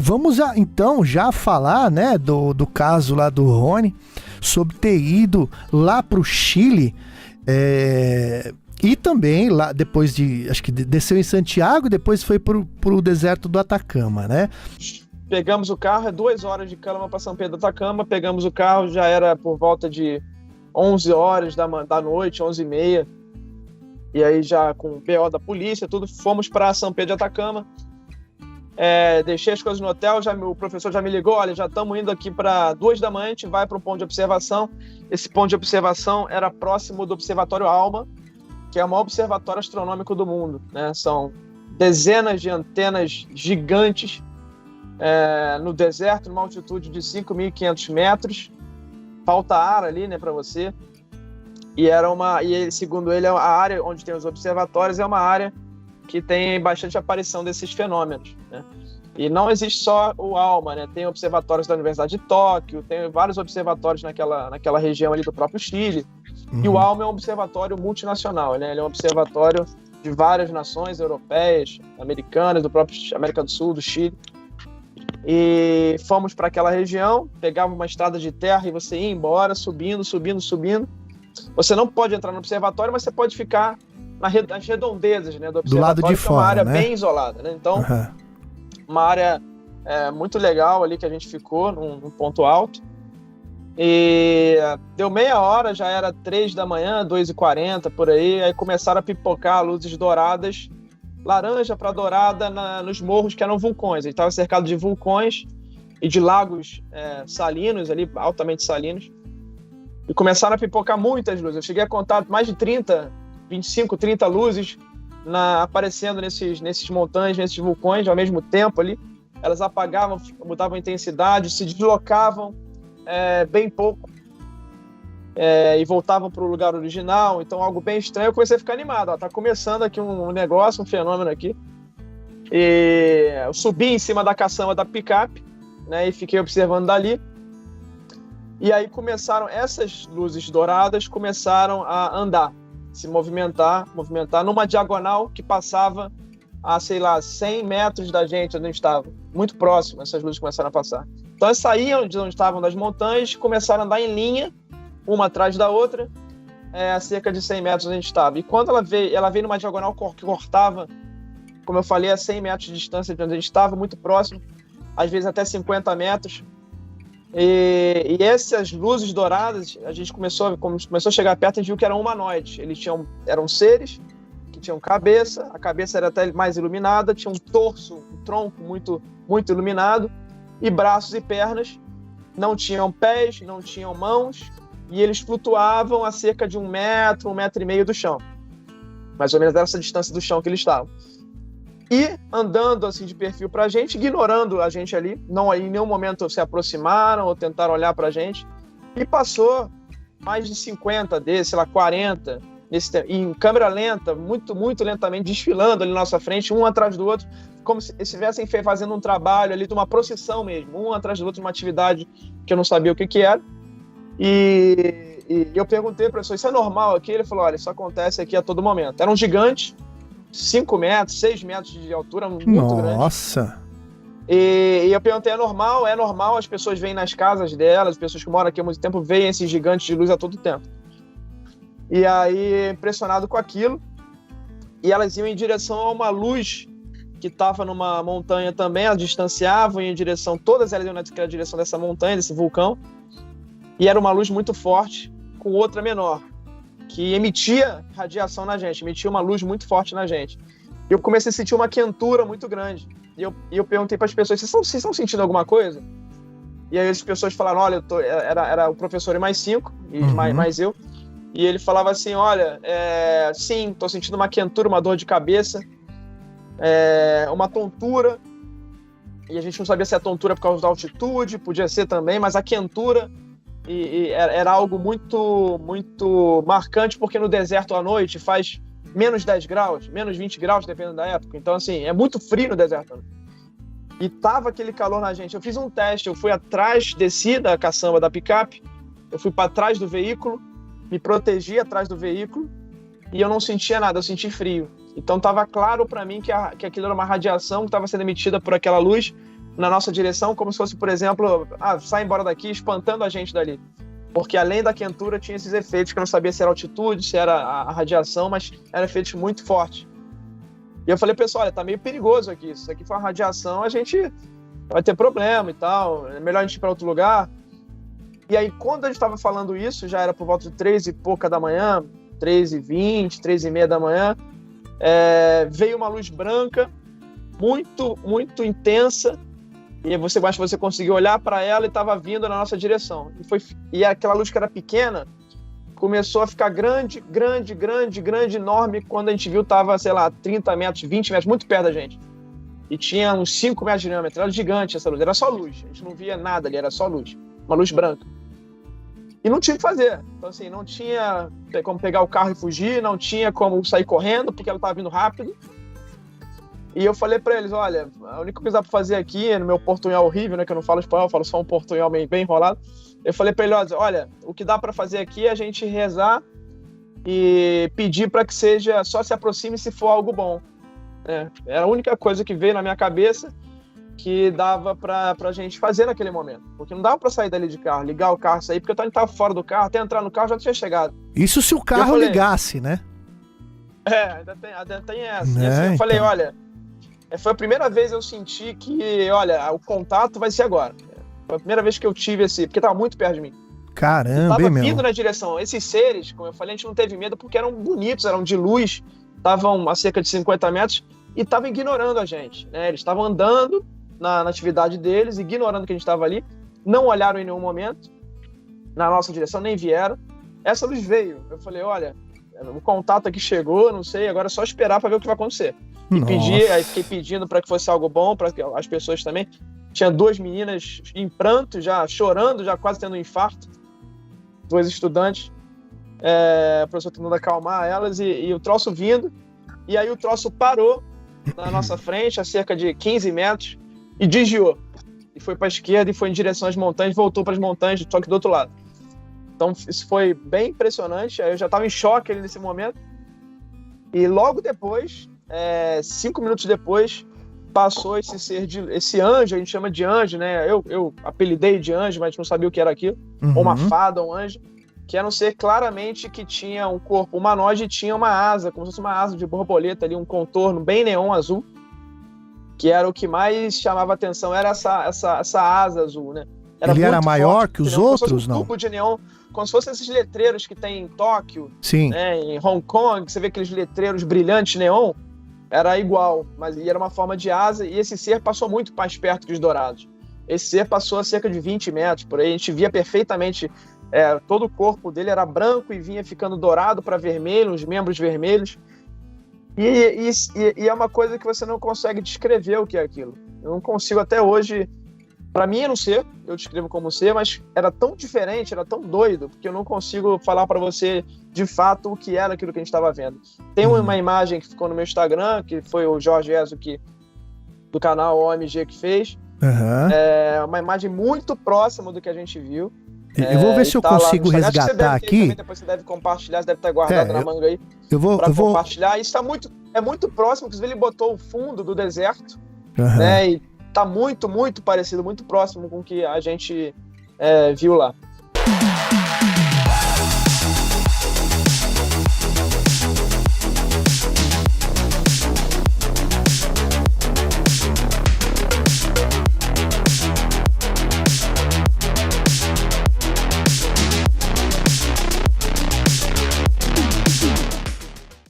Vamos então já falar, né, do caso lá do Rony, sobre ter ido lá pro Chile, e também lá depois acho que desceu em Santiago, depois foi pro deserto do Atacama, né? Pegamos o carro, 2 horas de Calama para São Pedro do Atacama, pegamos o carro, já era por volta de 11 horas da noite, 11h30, e aí já com o BO da polícia, tudo, fomos para São Pedro do Atacama. Deixei as coisas no hotel, o professor já me ligou, olha, já estamos indo aqui para 2 da manhã, a gente vai para um ponto de observação. Esse ponto de observação era próximo do Observatório ALMA, que é o maior observatório astronômico do mundo, né? São dezenas de antenas gigantes no deserto, numa altitude de 5.500 metros, falta ar ali, né, para você. E segundo ele, a área onde tem os observatórios é uma área que tem bastante aparição desses fenômenos, né? E não existe só o ALMA, né? Tem observatórios da Universidade de Tóquio, tem vários observatórios naquela região ali do próprio Chile. Uhum. E o ALMA é um observatório multinacional, né? Ele é um observatório de várias nações europeias, americanas, do próprio América do Sul, do Chile. E fomos para aquela região, pegava uma estrada de terra e você ia embora, subindo. Você não pode entrar no observatório, mas você pode ficar nas redondezas, né, do observatório, do lado de fora, é uma área, né, bem isolada, né? Então, uma área muito legal ali que a gente ficou num ponto alto. E deu meia hora, já era 3 da manhã, 2h40 por aí começaram a pipocar luzes douradas, laranja para dourada nos morros que eram vulcões. A gente estava cercado de vulcões e de lagos salinos ali, altamente salinos, e começaram a pipocar muitas luzes. Eu cheguei a contar mais de 25, 30 luzes aparecendo nesses montanhas, nesses vulcões ao mesmo tempo ali. Elas apagavam, mudavam a intensidade, se deslocavam bem pouco e voltavam para o lugar original. Então, algo bem estranho. Eu comecei a ficar animado. Está começando aqui um negócio, um fenômeno aqui. E eu subi em cima da caçamba da picape, né, e fiquei observando dali. E aí essas luzes douradas começaram a andar, se movimentar numa diagonal que passava a, 100 metros da gente, onde a gente estava. Muito próximo, essas luzes começaram a passar. Então, elas saíam de onde estavam das montanhas e começaram a andar em linha, uma atrás da outra, a cerca de 100 metros onde a gente estava. E quando ela veio numa diagonal que cortava, como eu falei, a 100 metros de distância de onde a gente estava, muito próximo, às vezes até 50 metros. E essas luzes douradas, a gente começou a chegar perto e viu que eram humanoides. Eram seres que tinham cabeça, a cabeça era até mais iluminada, tinha um torso, um tronco muito, muito iluminado, e braços e pernas. Não tinham pés, não tinham mãos, e eles flutuavam a cerca de 1 metro, 1,5 metro do chão. Mais ou menos dessa distância do chão que eles estavam. E andando assim de perfil pra gente, ignorando a gente ali, não em nenhum momento se aproximaram ou tentaram olhar pra gente. E passou mais de 50 desses, 40, em câmera lenta, muito, muito lentamente, desfilando ali na nossa frente, um atrás do outro, como se estivessem fazendo um trabalho ali, de uma procissão mesmo, um atrás do outro, uma atividade que eu não sabia o que era. E eu perguntei para o professor, isso é normal aqui? Ele falou, olha, isso acontece aqui a todo momento. Era um gigante, 5 metros, 6 metros de altura, muito grande. Nossa! E eu perguntei, é normal, as pessoas vêm nas casas delas, as pessoas que moram aqui há muito tempo, veem esses gigantes de luz a todo tempo. E aí, impressionado com aquilo, e elas iam em direção a uma luz que estava numa montanha também, elas distanciavam, iam em direção, todas elas iam na direção dessa montanha, desse vulcão, e era uma luz muito forte, com outra menor, que emitia radiação na gente, emitia uma luz muito forte na gente. E eu comecei a sentir uma quentura muito grande. E eu perguntei para as pessoas, vocês estão sentindo alguma coisa? E aí as pessoas falaram, olha, era o professor e mais 5, e mais eu. E ele falava assim, olha, sim, estou sentindo uma quentura, uma dor de cabeça, uma tontura. E a gente não sabia se a tontura por causa da altitude, podia ser também, mas a quentura era algo muito, muito marcante, porque no deserto à noite faz menos 10 graus, menos 20 graus, dependendo da época. Então, assim, é muito frio no deserto. E tava aquele calor na gente. Eu fiz um teste, eu fui atrás, desci da caçamba da picape, eu fui para trás do veículo, me protegi atrás do veículo, e eu não sentia nada, eu senti frio. Então, tava claro para mim que aquilo era uma radiação que estava sendo emitida por aquela luz, na nossa direção, como se fosse, por exemplo, sai embora daqui, espantando a gente dali. Porque além da quentura tinha esses efeitos que eu não sabia se era altitude, se era a radiação, mas eram efeitos muito fortes. E eu falei, pessoal, olha, tá meio perigoso aqui, se isso aqui for uma radiação, a gente vai ter problema e tal, é melhor a gente ir para outro lugar. E aí, quando a gente estava falando isso, já era por volta de 3 e pouca da manhã, 3h20, 3h30 da manhã, veio uma luz branca, muito, muito intensa, e você conseguiu olhar para ela e estava vindo na nossa direção. E aquela luz que era pequena começou a ficar grande, enorme. Quando a gente viu, estava, sei lá, 30 metros, 20 metros, muito perto da gente. E tinha uns 5 metros de diâmetro. Era gigante essa luz, era só luz. A gente não via nada ali, era só luz. Uma luz branca. E não tinha o que fazer. Então, assim, não tinha como pegar o carro e fugir, não tinha como sair correndo, porque ela estava vindo rápido. E eu falei para eles, olha, a única coisa que dá para fazer aqui, no meu portunhol horrível, né, que eu não falo espanhol, eu falo só um portunhol bem enrolado. Eu falei para eles, olha, o que dá para fazer aqui é a gente rezar e pedir para que seja, só se aproxime se for algo bom. Era a única coisa que veio na minha cabeça que dava pra gente fazer naquele momento. Porque não dava pra sair dali de carro, ligar o carro, sair, porque eu estava fora do carro, até entrar no carro já tinha chegado. Isso se o carro ligasse, né? Ainda tem essa. E assim, eu falei, olha, foi a primeira vez eu senti que, olha, o contato vai ser agora. Foi a primeira vez que eu tive porque estava muito perto de mim. Caramba, tava vindo na direção. Esses seres, como eu falei, a gente não teve medo porque eram bonitos, eram de luz, estavam a cerca de 50 metros e estavam ignorando a gente, né? Eles estavam andando na atividade deles, ignorando que a gente estava ali, não olharam em nenhum momento na nossa direção, nem vieram. Essa luz veio. Eu falei, olha, o contato aqui chegou, não sei, agora é só esperar para ver o que vai acontecer. Aí fiquei pedindo para que fosse algo bom, para as pessoas também. Tinha 2 meninas em pranto, já chorando, já quase tendo um infarto. 2 estudantes. O professor tentando acalmar elas e o troço vindo. E aí o troço parou na nossa frente, a cerca de 15 metros, e desviou. E foi para a esquerda e foi em direção às montanhas, voltou para as montanhas, só que do outro lado. Então isso foi bem impressionante. Aí eu já estava em choque ali nesse momento. E logo depois, 5 minutos depois, passou esse anjo, a gente chama de anjo, né? Eu apelidei de anjo, mas a gente não sabia o que era aquilo. Ou uma fada, um anjo. Que era um ser claramente que tinha um corpo humanoide e tinha uma asa, como se fosse uma asa de borboleta ali, um contorno bem neon azul, que era o que mais chamava atenção, era essa asa azul, né? Ele era maior que os outros, não? Tubo de neon, como se fossem esses letreiros que tem em Tóquio, sim, né, em Hong Kong, você vê aqueles letreiros brilhantes neon, era igual, mas era uma forma de asa, e esse ser passou muito mais perto que os dourados. Esse ser passou a cerca de 20 metros, por aí a gente via perfeitamente. Todo o corpo dele era branco e vinha ficando dourado para vermelho, os membros vermelhos. E é uma coisa que você não consegue descrever o que é aquilo. Eu não consigo até hoje. Para mim era um ser, eu descrevo como ser, mas era tão diferente, era tão doido, porque eu não consigo falar para você de fato o que era aquilo que a gente estava vendo. Tem uma imagem que ficou no meu Instagram, que foi o Jorge Ezo do canal OMG que fez. Uma imagem muito próxima do que a gente viu. Eu vou ver se eu consigo resgatar aqui. Também, depois você deve compartilhar, você deve estar guardado na manga aí. Eu vou compartilhar. Isso é muito próximo, inclusive ele botou o fundo do deserto, né? E tá muito, muito parecido, muito próximo com o que a gente viu lá.